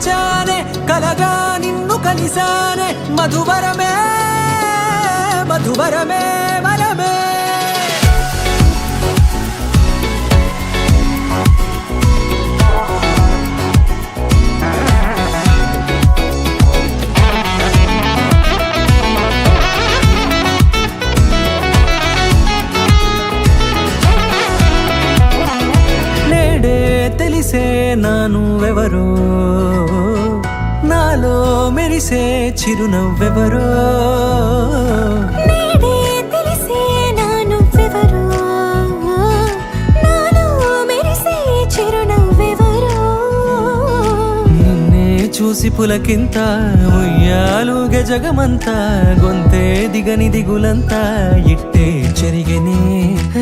మరిచానే కలగా నిన్ను కలిసానే మధువరమే మధువరమే వరమే తెలిసే నానువెవరో నాలో మెరిసే చిరునవ్వెవరో నేడే తెలిసే నానువెవరో నాలో మెరిసే చిరునవ్వెవరో నిన్నే చూసి పులకింత ఉయ్యాలుగే జగమంతా గొంతే దిగని దిగులంతా ఇట్టే చెరిగెనే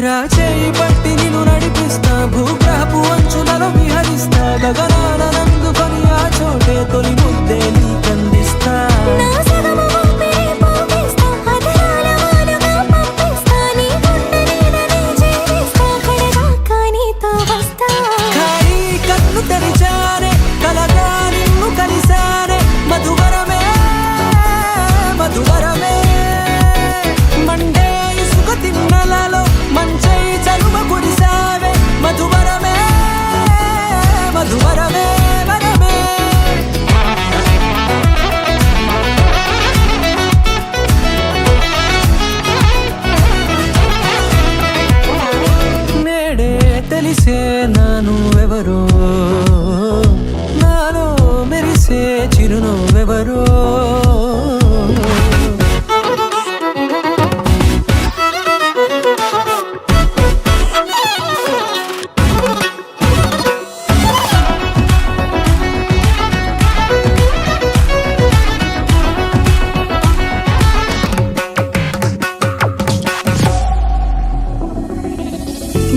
రాచేయి పట్టి నిన్ను నడిపిస్తా భూగ్రహపు అంచులలో విహరిస్తా గగనాలనందుకొని ఆ చోటే తొలి ముద్దే నీకందిస్తా నా సగము ఊపిరి పోగిస్తా అదరాల వాలుగా పంపిస్తా నీ గుండె నీడనే చేరిస్తా కడదాకా నీతో వస్తా ఖాళీ కన్ను తెరిచానే కలగా నిన్ను కలిసానే మధువరమే మధువరమే మండే ఇసుక తిన్నలలో మంచై చలువ కురిసావే మధువరమే మధువరమే వరమే నేడే తెలిసే నానువెవరో నాలో మెరిసే చిరునవ్వెవరో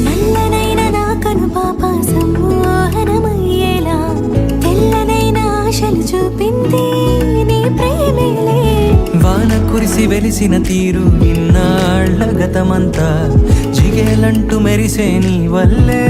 నల్లనైన నా కనుపాప సమ్మోహనమయ్యేలా తెల్లనైన ఆశలు చూపింది నీ ప్రేమేలే వాన కురిసి వెలిసిన తీరు ఇన్నాళ్ల గతమంతా జిగేలంటూ మెరిసే నీ వల్లే